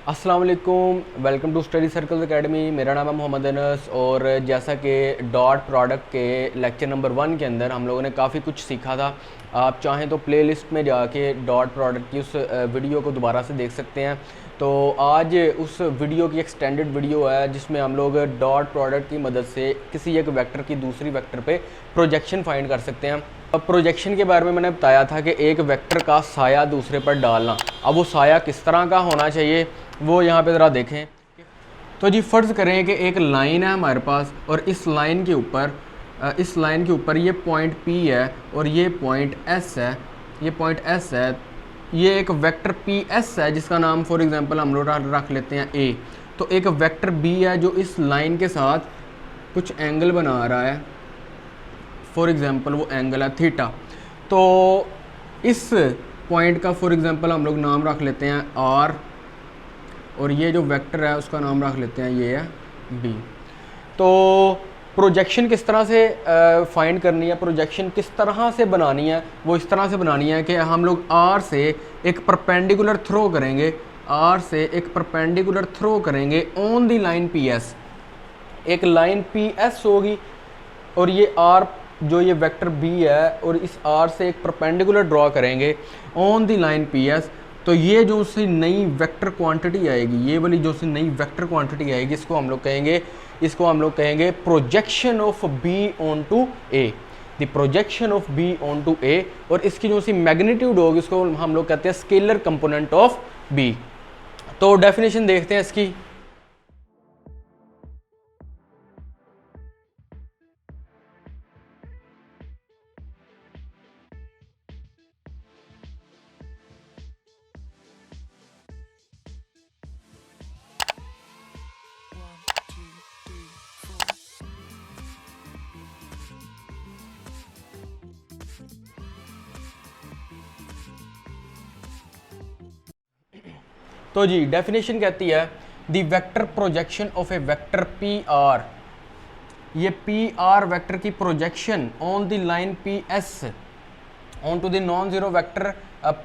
अस्सलाम वालेकुम, welcome to study circles academy. मेरा नाम है मोहम्मद अनस और जैसा कि डॉट प्रोडक्ट के लेक्चर नंबर 1 के अंदर हम लोगों ने काफ़ी कुछ सीखा था। आप चाहें तो प्लेलिस्ट में जाके डॉट प्रोडक्ट की उस वीडियो को दोबारा से देख सकते हैं। तो आज उस वीडियो की एक्सटेंडेड वीडियो है जिसमें हम लोग डॉट प्रोडक्ट की मदद से किसी एक वेक्टर की दूसरी वेक्टर पे प्रोजेक्शन फाइंड कर सकते हैं। अब प्रोजेक्शन के बारे में मैंने बताया था कि एक वेक्टर का साया दूसरे पर डालना। अब वो साया किस तरह का होना चाहिए वो यहाँ पे ज़रा देखें। तो जी फ़र्ज़ करें कि एक लाइन है हमारे पास और इस लाइन के ऊपर ये पॉइंट P है और ये पॉइंट S है। ये एक वेक्टर PS है जिसका नाम फॉर एग्जांपल हम लोग रख लेते हैं A। तो एक वेक्टर B है जो इस लाइन के साथ कुछ एंगल बना रहा है, फॉर एग्जांपल वो एंगल है थीटा। तो इस पॉइंट का फॉर एग्जांपल हम लोग नाम रख लेते हैं R और ये जो वेक्टर है उसका नाम रख लेते हैं ये है B। तो प्रोजेक्शन किस तरह से फाइंड करनी है, प्रोजेक्शन किस तरह से बनानी है, वो इस तरह से बनानी है कि हम लोग R से एक परपेंडिकुलर थ्रो करेंगे ऑन दी लाइन PS। एक लाइन PS होगी और ये R जो ये वेक्टर B है और इस R से एक परपेंडिकुलर ड्रॉ करेंगे ऑन दी लाइन PS। तो ये जो सी नई वेक्टर क्वांटिटी आएगी, ये वाली जो सी नई वेक्टर क्वांटिटी आएगी, इसको हम लोग कहेंगे projection of B on to A, the projection of B on to A। और इसकी जो सी मैग्नीट्यूड होगी उसको हम लोग कहते हैं स्केलर कंपोनेंट ऑफ B। तो डेफिनेशन देखते हैं इसकी। तो जी डेफिनेशन कहती है the vector projection of a vector PR, ये PR वेक्टर की projection on the line PS on to the non zero vector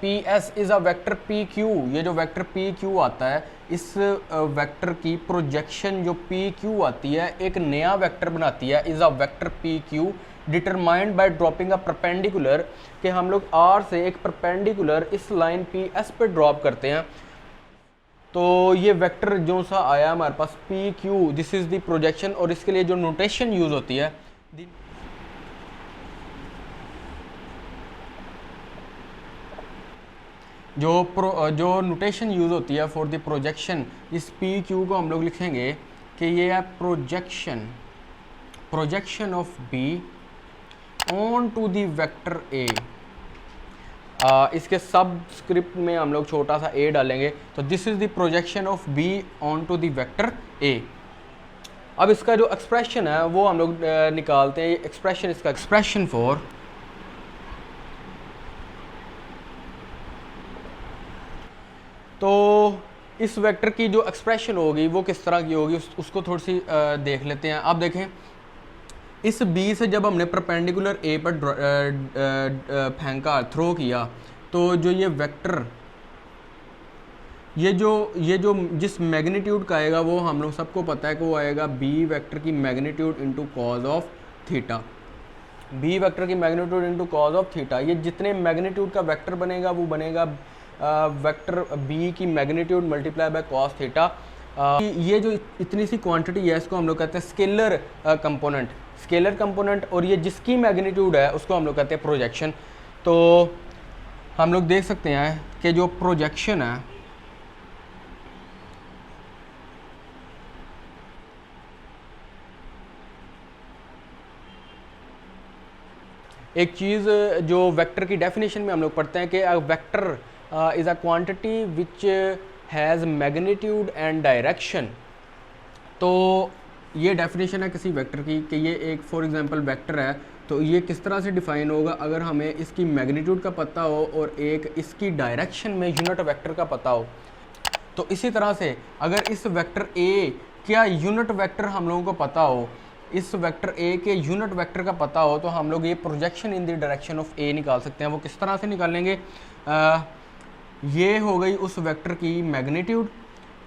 PS is a vector PQ। ये जो वेक्टर PQ आता है, इस वेक्टर की प्रोजेक्शन जो PQ आती है एक नया वेक्टर बनाती है, is a vector PQ determined by dropping a perpendicular, कि हम लोग R से एक परपेंडिकुलर इस लाइन PS पे ड्रॉप करते हैं। तो ये वेक्टर जो सा आया हमारे पास PQ, this is the projection. और इसके लिए जो नोटेशन यूज होती है, जो नोटेशन यूज होती है फॉर द प्रोजेक्शन, इस PQ को हम लोग लिखेंगे कि ये है projection of B on to the vector A। इसके सबस्क्रिप्ट में हम लोग छोटा सा A डालेंगे। तो this is the projection of B on to the vector A। अब इसका जो एक्सप्रेशन है वो हम लोग निकालते हैं। इसका एक्सप्रेशन फॉर तो इस वेक्टर की जो एक्सप्रेशन होगी वो किस तरह की होगी उसको थोड़ी सी देख लेते हैं। आप देखें, इस B से जब हमने परपेंडिकुलर A पर फेंका, थ्रो किया, तो जो ये वेक्टर ये जो जिस मैग्नीट्यूड का आएगा वो हम लोग सबको पता है कि वो आएगा B वेक्टर की magnitude into cos of theta. B vector की magnitude into cos of theta. ये जितने मैग्नीट्यूड का वेक्टर बनेगा वो बनेगा वेक्टर B की magnitude multiply by cos theta. ये जो इतनी सी क्वांटिटी है इसको हम लोग कहते हैं स्केलर कंपोनेंट। और ये जिसकी मैग्नीट्यूड है उसको हम लोग कहते हैं प्रोजेक्शन। तो हम लोग देख सकते हैं कि जो प्रोजेक्शन है, एक चीज़ जो वेक्टर की डेफिनेशन में हम लोग पढ़ते हैं कि vector is a quantity which has magnitude and direction. तो ये डेफिनेशन है किसी वेक्टर की कि ये एक फॉर एग्जांपल वेक्टर है। तो ये किस तरह से डिफाइन होगा, अगर हमें इसकी मैग्नीट्यूड का पता हो और एक इसकी डायरेक्शन में यूनिट वेक्टर का पता हो। तो इसी तरह से अगर इस वेक्टर A क्या यूनिट वेक्टर हम लोगों को पता हो, इस वेक्टर A के यूनिट वेक्टर का पता हो, तो हम लोग ये projection in the direction of A निकाल सकते हैं। वो किस तरह से निकालेंगे, ये हो गई उस वेक्टर की मैग्नीट्यूड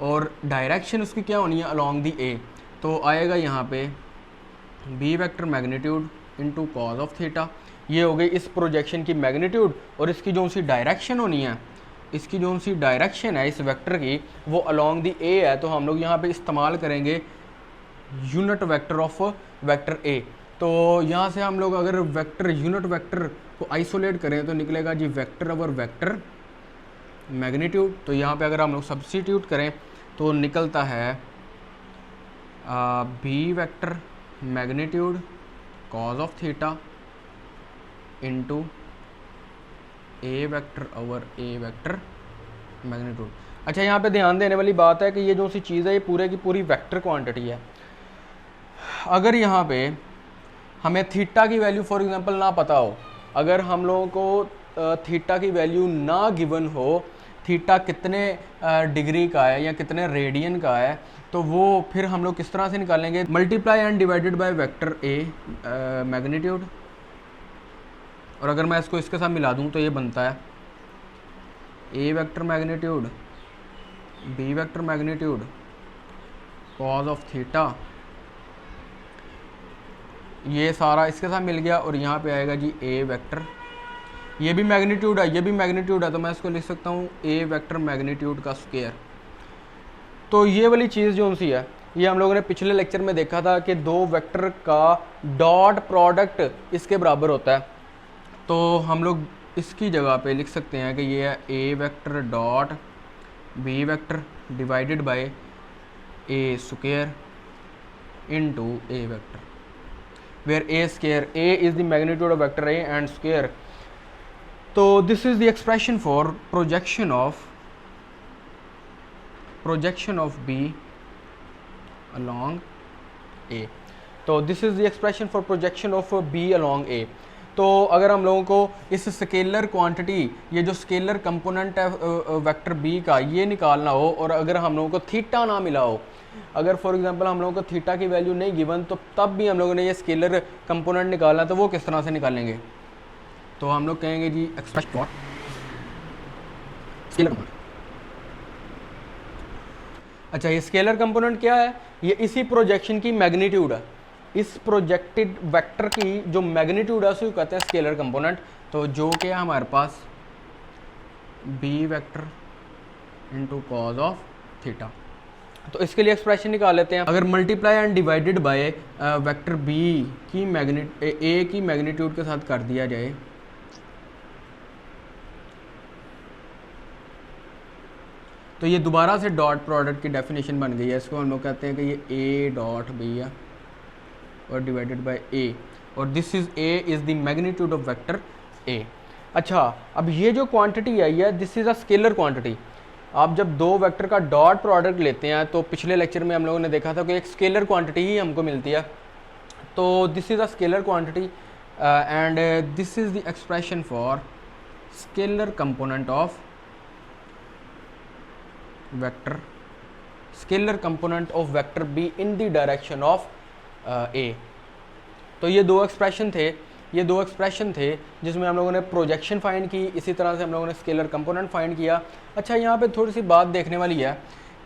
और डायरेक्शन उसकी क्या होनी है, अलॉन्ग दी ए। तो आएगा यहाँ पे B vector magnitude into cos of theta. ये हो गई इस प्रोजेक्शन की मैग्नीट्यूड, और इसकी जो सी डायरेक्शन होनी है, इसकी जो सी डायरेक्शन है इस वेक्टर की वो अलॉन्ग दी ए है। तो हम लोग यहाँ पे इस्तेमाल करेंगे unit vector of vector A. तो यहाँ से हम लोग अगर वेक्टर यूनिट वेक्टर को आइसोलेट करें तो निकलेगा जी वेक्टर ओवर वेक्टर मैग्नीट्यूड। तो यहाँ पे अगर हम लोग सब्स्टिट्यूट करें तो निकलता है B vector magnitude cos of theta into A vector over A vector magnitude. अच्छा, यहाँ पे ध्यान देने वाली बात है कि ये जो सी चीज़ है ये पूरे की पूरी वेक्टर क्वांटिटी है। अगर यहाँ पे हमें थीटा की वैल्यू फॉर एग्जांपल ना पता हो, अगर हम लोगों को थीटा की वैल्यू ना गिवन हो, थीटा कितने डिग्री का है या कितने रेडियन का है, तो वो फिर हम लोग किस तरह से निकालेंगे, multiply and divided by vector A magnitude. और अगर मैं इसको इसके साथ मिला दूं तो ये बनता है A vector magnitude B vector magnitude cos of theta. ये सारा इसके साथ मिल गया और यहाँ पे आएगा जी ए वेक्टर, ये भी मैग्नीट्यूड है, ये भी मैग्नीट्यूड है, तो मैं इसको लिख सकता हूँ ए वेक्टर मैग्नीट्यूड का स्क्वायर। तो ये वाली चीज़ जो सी है ये हम लोगों ने पिछले लेक्चर में देखा था कि दो वेक्टर का डॉट प्रोडक्ट इसके बराबर होता है। तो हम लोग इसकी जगह पे लिख सकते हैं कि ये है A vector dot B vector divided by A square into A vector, where a square, a is the magnitude of vector a and square. So this is the expression for projection of b along a. तो this is the expression for projection of b along a. तो अगर हम लोगों को इस scalar quantity, ये जो scalar component है वेक्टर b का, ये निकालना हो और अगर हम लोगों को थीटा ना मिला हो, अगर फॉर एग्जांपल हम लोगों को थीटा की वैल्यू नहीं गिवन, तो तब भी हम लोगों ने ये स्केलर कंपोनेंट निकालना, तो वो किस तरह से निकालेंगे, तो हम लोग कहेंगे जी एक्सप्रेशन फॉर स्केलर कंपोनेंट। अच्छा, ये स्केलर कंपोनेंट क्या है, ये इसी प्रोजेक्शन की मैग्नीट्यूड है, इस प्रोजेक्टेड वेक्टर की जो मैग्नीट्यूड है उसे कहते हैं स्केलर कंपोनेंट। तो जो कि है हमारे पास B vector into cos of theta. तो इसके लिए एक्सप्रेशन निकाल लेते हैं। अगर multiply and divided by vector B की ए की मैग्नीट्यूड के साथ कर दिया जाए, तो ये दोबारा से डॉट प्रोडक्ट की डेफिनेशन बन गई है। इसको हम लोग कहते हैं कि ये ए डॉट बी है और डिवाइडेड बाय ए, और this is A is the magnitude of vector A. अच्छा, अब ये जो क्वांटिटी आई है this is a scalar quantity. आप जब दो वेक्टर का डॉट प्रोडक्ट लेते हैं तो पिछले लेक्चर में हम लोगों ने देखा था कि एक स्केलर क्वांटिटी ही हमको मिलती है। तो this is a scalar quantity and this is the expression for scalar component of vector, scalar component of vector B in the direction of A. तो ये दो एक्सप्रेशन थे जिसमें हम लोगों ने प्रोजेक्शन फाइंड की, इसी तरह से हम लोगों ने स्केलर कंपोनेंट फाइंड किया। अच्छा, यहाँ पे थोड़ी सी बात देखने वाली है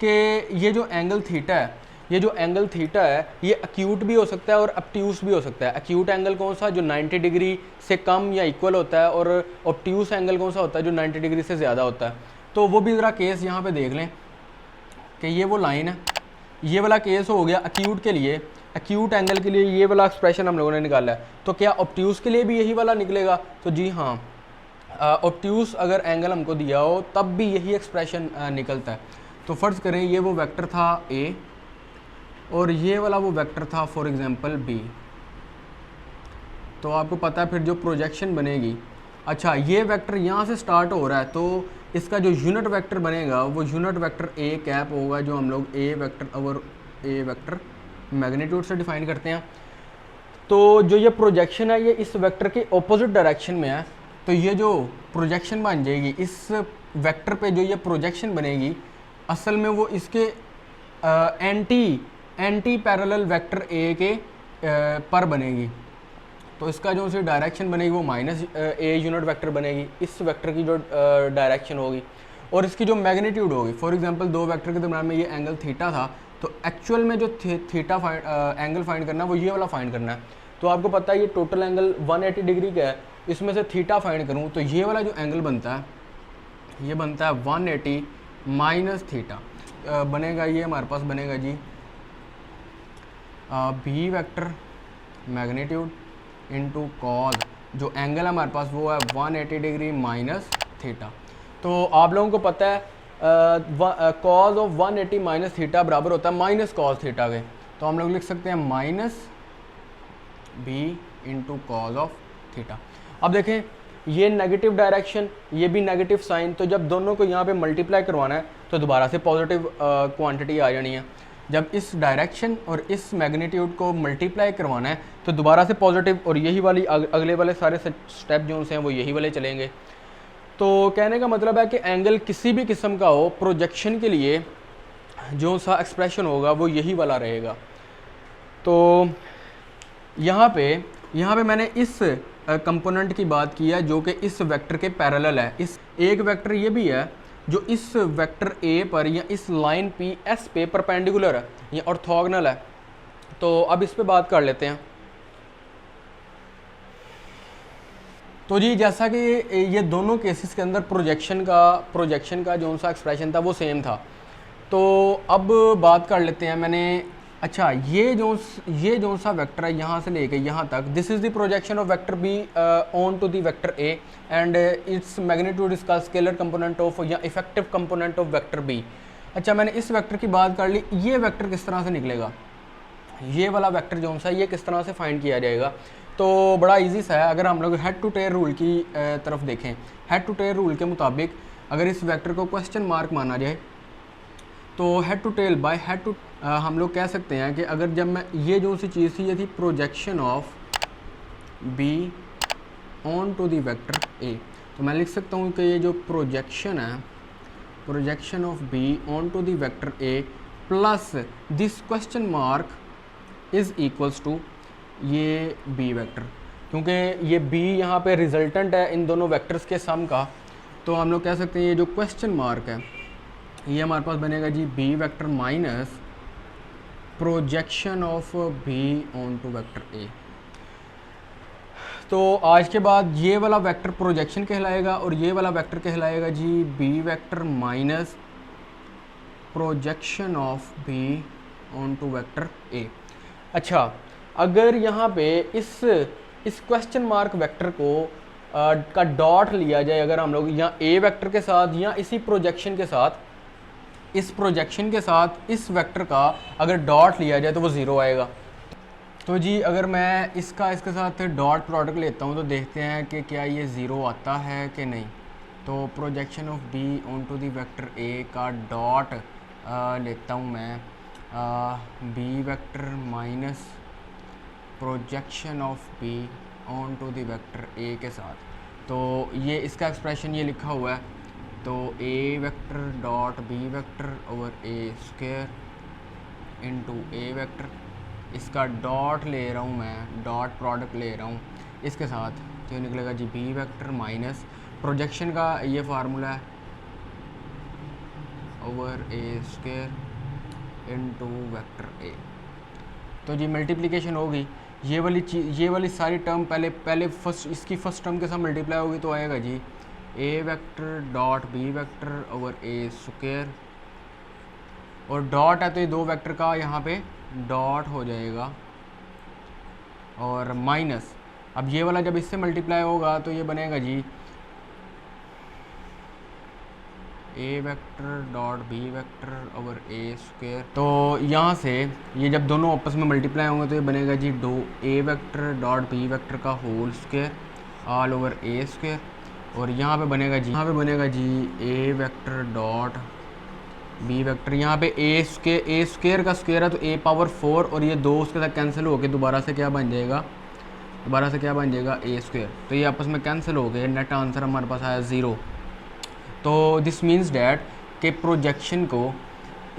कि ये जो एंगल थीटा है ये अक्यूट भी हो सकता है और ऑब्ट्यूस भी हो सकता है। अक्यूट एंगल कौन सा, जो 90 डिग्री से कम या इक्वल होता है, और ऑब्ट्यूस एंगल कौन सा होता है, जो 90 डिग्री से ज़्यादा होता है। तो वो भी ज़रा केस यहाँ पे देख लें कि ये वो लाइन है, ये वाला केस हो गया अक्यूट के लिए, अक्यूट एंगल के लिए ये वाला एक्सप्रेशन हम लोगों ने निकाला है। तो क्या ऑब्ट्यूस के लिए भी यही वाला निकलेगा, तो जी हाँ, ऑब्ट्यूस अगर एंगल हमको दिया हो तब भी यही एक्सप्रेशन निकलता है। तो फ़र्ज़ करें ये वो वेक्टर था ए और ये वाला वो वेक्टर था फॉर एग्जांपल बी, तो आपको पता है फिर जो प्रोजेक्शन बनेगी। अच्छा, ये वेक्टर यहाँ से स्टार्ट हो रहा है तो इसका जो यूनिट वेक्टर बनेगा वो यूनिट वेक्टर ए कैप होगा, जो हम लोग ए वेक्टर और ए वेक्टर मैग्नीट्यूड से डिफाइन करते हैं। तो जो ये प्रोजेक्शन है ये इस वेक्टर के ऑपोजिट डायरेक्शन में है, तो ये जो प्रोजेक्शन बन जाएगी इस वेक्टर पे, जो ये प्रोजेक्शन बनेगी असल में वो इसके एंटी पैरेलल वेक्टर ए के पर बनेगी। तो इसका जो सी डायरेक्शन बनेगी वो माइनस ए यूनिट वेक्टर बनेगी, इस वेक्टर की जो डायरेक्शन होगी। और इसकी जो मैग्नीट्यूड होगी, फॉर एग्जांपल दो वेक्टर के दरम्यान में ये एंगल थीटा था, तो एक्चुअल में जो थीटा एंगल फाइंड करना है वो ये वाला फाइंड करना है। तो आपको पता है ये टोटल एंगल 180 डिग्री का है, इसमें से थीटा फाइंड करूँ तो ये वाला जो एंगल बनता है ये बनता है 180 माइनस थीटा। बनेगा ये हमारे पास बनेगा जी B vector magnitude into cos, जो एंगल है हमारे पास वो है 180 डिग्री माइनस थीटा। तो आप लोगों को पता है कॉस ऑफ 180 माइनस थीटा बराबर होता है माइनस कॉस थीटा के, तो हम लोग लिख सकते हैं minus B into cos of theta. अब देखें ये नेगेटिव डायरेक्शन, ये भी नेगेटिव साइन, तो जब दोनों को यहाँ पे मल्टीप्लाई करवाना है तो दोबारा से पॉजिटिव क्वांटिटी आ जानी है। जब इस डायरेक्शन और इस मैग्नीट्यूड को मल्टीप्लाई करवाना है तो दोबारा से पॉजिटिव, और यही वाली अगले वाले सारे स्टेप जो हैं वो यही वाले चलेंगे। तो कहने का मतलब है कि एंगल किसी भी किस्म का हो, प्रोजेक्शन के लिए जो सा एक्सप्रेशन होगा वो यही वाला रहेगा। तो यहाँ पे मैंने इस कंपोनेंट की बात की है जो कि इस वेक्टर के पैरेलल है। इस एक वेक्टर ये भी है जो इस वेक्टर ए पर या इस लाइन पी एस पे परपेंडिकुलर है या ऑर्थोगोनल है। तो अब इस पे बात कर लेते हैं। तो जी जैसा कि ये दोनों केसेस के अंदर प्रोजेक्शन का जो सा एक्सप्रेशन था वो सेम था। तो अब बात कर लेते हैं मैंने, अच्छा ये जो सा वेक्टर है यहाँ से लेके यहाँ तक, this is the projection of vector B on to the vector A and its magnitude इसका स्केलर कंपोनेंट ऑफ या effective component of vector B. अच्छा मैंने इस वेक्टर की बात कर ली, ये वेक्टर किस तरह से निकलेगा, ये वाला वेक्टर जो सा ये किस तरह से फाइंड किया जाएगा। तो बड़ा इजी सा है, अगर हम लोग हेड टू टेल रूल की तरफ देखें, हेड टू टेल रूल के मुताबिक अगर इस वेक्टर को क्वेश्चन मार्क माना जाए तो head to tail by head to हम लोग कह सकते हैं कि अगर जब मैं ये जो सी चीज़ थी ये थी projection of B on to the vector A, तो मैं लिख सकता हूँ कि ये जो प्रोजेक्शन है, projection of B on to the vector A plus this question mark is equals to ये बी वेक्टर, क्योंकि ये बी यहाँ पे रिजल्टेंट है इन दोनों वेक्टर्स के सम का। तो हम लोग कह सकते हैं ये जो क्वेश्चन मार्क है ये हमारे पास बनेगा जी B vector minus projection of B on to vector A. तो आज के बाद ये वाला वेक्टर प्रोजेक्शन कहलाएगा और ये वाला वेक्टर कहलाएगा जी B vector minus projection of B on to vector A. अच्छा अगर यहाँ पे इस क्वेश्चन मार्क वेक्टर को का डॉट लिया जाए, अगर हम लोग यहाँ ए वेक्टर के साथ या इसी प्रोजेक्शन के साथ, इस प्रोजेक्शन के साथ इस वेक्टर का अगर डॉट लिया जाए तो वो ज़ीरो आएगा। तो जी अगर मैं इसके साथ डॉट प्रोडक्ट लेता हूँ तो देखते हैं कि क्या ये ज़ीरो आता है कि नहीं। तो projection of B on to the vector A का डॉट लेता हूँ मैं B vector minus projection of B on to the vector A के साथ। तो ये इसका एक्सप्रेशन ये लिखा हुआ है, तो A vector dot B vector over A square into A vector, इसका डॉट ले रहा हूँ मैं, डॉट प्रोडक्ट ले रहा हूँ इसके साथ, तो निकलेगा जी बी वेक्टर माइनस प्रोजेक्शन का ये फार्मूला है over A square into vector A. तो जी मल्टीप्लिकेशन होगी, ये वाली सारी टर्म पहले फर्स्ट इसकी फर्स्ट टर्म के साथ मल्टीप्लाई होगी तो आएगा G A vector dot B vector over A square, और डॉट है तो ये दो वेक्टर का यहाँ पे डॉट हो जाएगा और माइनस, अब ये वाला जब इससे मल्टीप्लाई होगा तो ये बनेगा G A vector dot B vector over A square. तो यहाँ से ये जब दोनों आपस में मल्टीप्लाई होंगे तो ये बनेगा जी दो ए वेक्टर डॉट बी वेक्टर का whole square all over A square, और यहाँ पे बनेगा G A vector dot B vector, यहाँ पे ए स्क्वायर का स्क्वायर है तो ए पावर 4 और ये दो उसके साथ कैंसिल होके दोबारा से क्या बन जाएगा ए स्क्वायर। तो ये आपस में कैंसिल हो गए, नेट आंसर हमारे पास आया 0। तो दिस मीन्स डैट के प्रोजेक्शन को,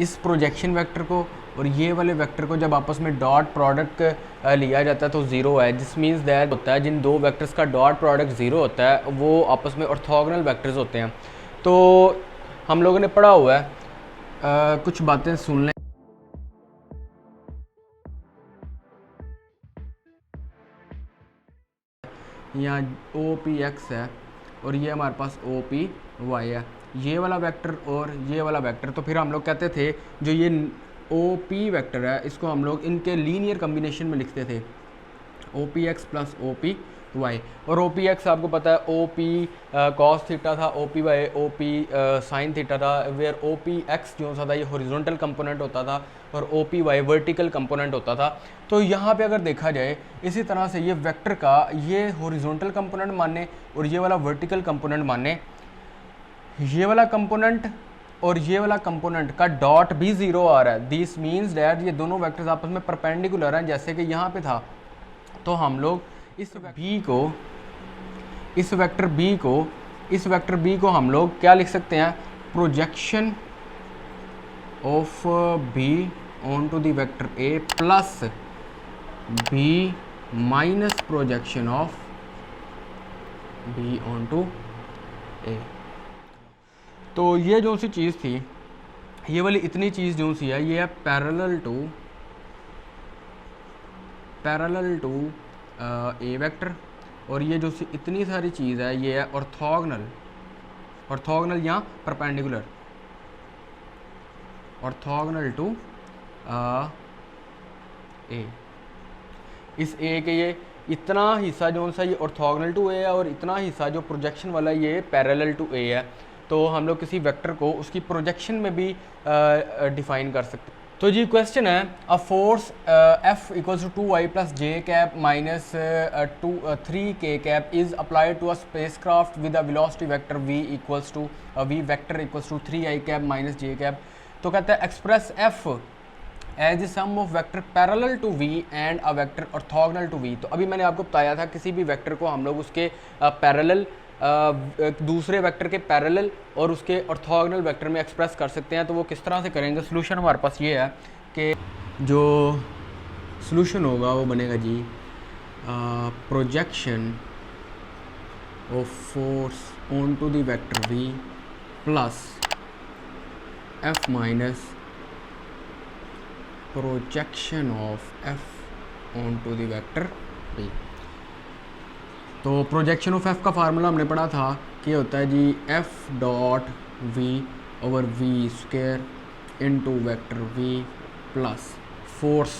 इस प्रोजेक्शन वेक्टर को और ये वाले वेक्टर को जब आपस में डॉट प्रोडक्ट लिया जाता है तो ज़ीरो है। दिस मीन्स दैट होता है जिन दो वेक्टर्स का डॉट प्रोडक्ट ज़ीरो होता है वो आपस में ऑर्थोगोनल वेक्टर्स होते हैं। तो हम लोगों ने पढ़ा हुआ है, कुछ बातें सुन लें। यहाँ OPX है और ये हमारे पास OPY है, ये वाला वेक्टर और ये वाला वेक्टर। तो फिर हम लोग कहते थे जो ये OP वेक्टर है इसको हम लोग इनके लीनियर कम्बिनेशन में लिखते थे, OPX प्लस OPY। और OPX आपको पता है OP कॉस थीटा था, OPY OP साइन थीटा था, वेयर OPX जो सा था ये हॉरिजॉन्टल कंपोनेंट होता था और OPY वर्टिकल कंपोनेंट होता था। तो यहाँ पे अगर देखा जाए इसी तरह से ये वेक्टर का ये हॉरिजॉन्टल कंपोनेंट माने और ये वाला वर्टिकल कंपोनेंट माने, ये वाला कंपोनेंट और ये वाला कंपोनेंट का डॉट भी 0 आ रहा है। दिस मीन्स डैट ये दोनों वेक्टर्स आपस में परपेंडिकुलर हैं, जैसे कि यहाँ पे था। तो हम लोग इस वेक्टर B को हम लोग क्या लिख सकते हैं, projection of B on to the vector A plus B minus projection of B on to A। तो ये जो सी चीज़ थी, ये वाली इतनी चीज़ जो सी है ये है पैरेलल टू A वेक्टर, और ये जो सी इतनी सारी चीज़ है ये है ऑर्थोगोनल या परपेंडिकुलर, ऑर्थोगोनल टू A। इस A के ये इतना हिस्सा जो सा ये ऑर्थोगोनल टू A है और इतना हिस्सा जो प्रोजेक्शन वाला ये पैरेलल टू A है। तो हम लोग किसी वेक्टर को उसकी प्रोजेक्शन में भी डिफाइन कर सकते हैं। तो जी क्वेश्चन है, a force F equals to 2I plus J cap minus 3K cap is applied to a spacecraft with a velocity vector V equals to V vector equals to 3I cap minus J cap. तो कहता है express F as the sum of vector parallel to V and a vector orthogonal to V। तो अभी मैंने आपको बताया था किसी भी वेक्टर को हम लोग उसके पैरेलल दूसरे वेक्टर के पैरेलल और उसके ऑर्थोगोनल वेक्टर में एक्सप्रेस कर सकते हैं। तो वो किस तरह से करेंगे, सोल्यूशन हमारे पास ये है कि जो सोल्यूशन होगा वो बनेगा G projection of force on to the vector V plus F minus projection of F on to the vector V। तो प्रोजेक्शन ऑफ F का फार्मूला हमने पढ़ा था कि होता है G F dot V over V square into vector V plus force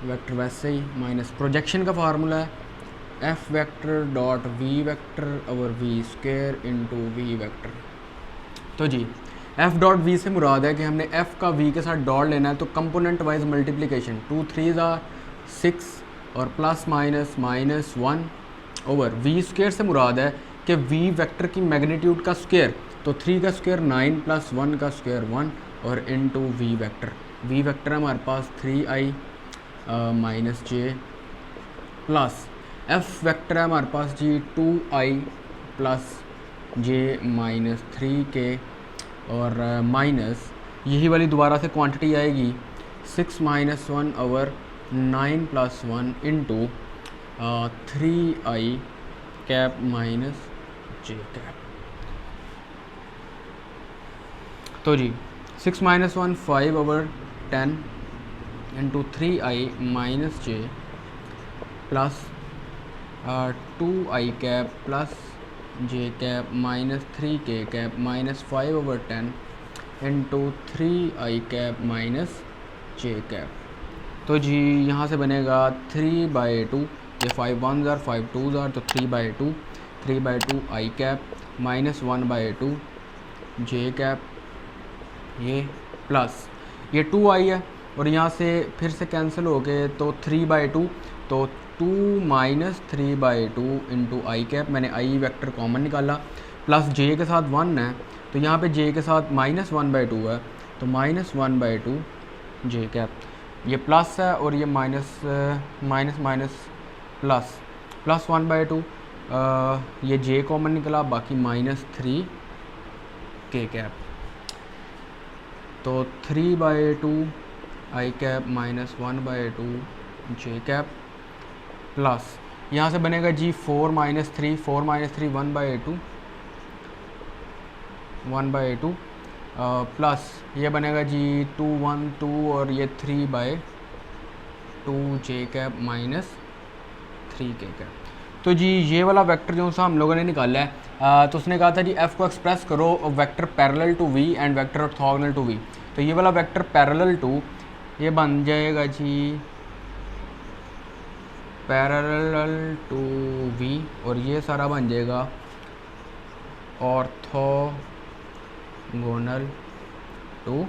vector वैसे ही माइनस प्रोजेक्शन का फार्मूला है F vector dot V vector over V square into V vector. तो जी F डॉट V से मुराद है कि हमने F का V के साथ डॉट लेना है, तो कंपोनेंट वाइज मल्टीप्लिकेशन 2 3 6 और plus minus minus 1 over V square से मुराद है कि V वेक्टर की मैग्नीट्यूड का स्क्वायर, तो 3 का स्क्वायर 9 प्लस 1 का स्क्वायर 1 और इनटू V वेक्टर है हमारे पास 3I minus J plus F vector है हमारे पास जी 2I प्लस जे माइनस 3K और माइनस यही वाली दोबारा से क्वांटिटी आएगी 6 minus 1 over 9 plus 1 into 3I cap minus J cap. तो G 6 minus 1 5 over 10 into 3I minus J plus 2I cap plus J cap minus 3K cap minus 5 over 10 into 3I cap minus J cap. तो G यहाँ से बनेगा 3/2, ये 5 1s are 5 2s are, तो 3/2 I cap minus 1/2 J cap ये plus ये 2I है और यहाँ से फिर से कैंसिल हो गए तो 3/2, तो 2 माइनस 3/2 इंटू I कैप, मैंने I वेक्टर कॉमन निकाला, प्लस J के साथ 1 है तो यहाँ पे J के साथ माइनस 1/2 है तो माइनस 1/2 J कैप, ये प्लस है और ये माइनस माइनस माइनस प्लस 1/2, ये J कॉमन निकला, बाकी माइनस 3K कैप, तो 3/2 I cap minus 1/2 J cap plus यहाँ से बनेगा जी 4 माइनस 3 1/2 1/2 प्लस ये बनेगा जी 2 1 2 और ये 3/2 जे कैप माइनस 3 के कैप। तो जी ये वाला वेक्टर जो सा हम लोगों ने निकाला है, तो उसने कहा था जी एफ़ को एक्सप्रेस करो vector parallel to V and vector orthogonal to V. तो ये वाला वेक्टर पैरेलल टू ये बन जाएगा जी पैरेलल टू वी और ये सारा बन जाएगा ऑर्थोगोनल टू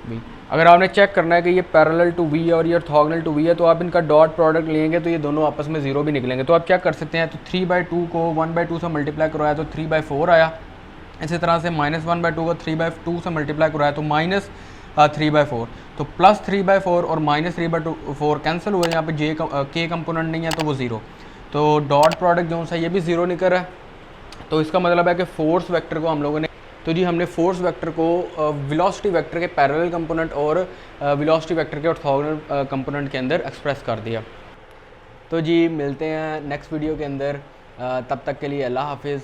वी। अगर आपने चेक करना है कि ये पैरेलल टू वी और ये ऑर्थोगोनल टू वी है, तो आप इनका डॉट प्रोडक्ट लेंगे तो ये दोनों आपस में ज़ीरो भी निकलेंगे। तो आप क्या कर सकते हैं, तो 3/2 को 1/2 से मल्टीप्लाई करवाया तो 3/4 आया। इसी तरह से -1/2 को 3/2 से मल्टीप्लाई करवाया तो -3/4। तो +3/4 और -3/4 कैंसिल हुए, यहाँ पे जे के कंपोनेंट नहीं है तो वो ज़ीरो। तो डॉट प्रोडक्ट जो सा ये भी ज़ीरो निकल रहा है। तो इसका मतलब है कि फोर्स वेक्टर को हम लोगों ने, तो जी हमने फोर्स वेक्टर को वेलोसिटी वेक्टर के पैरेलल कंपोनेंट और वेलोसिटी वेक्टर के ऑर्थोगोनल कंपोनेंट के अंदर एक्सप्रेस कर दिया। तो जी मिलते हैं नेक्स्ट वीडियो के अंदर, तब तक के लिए अल्लाह हाफिज़।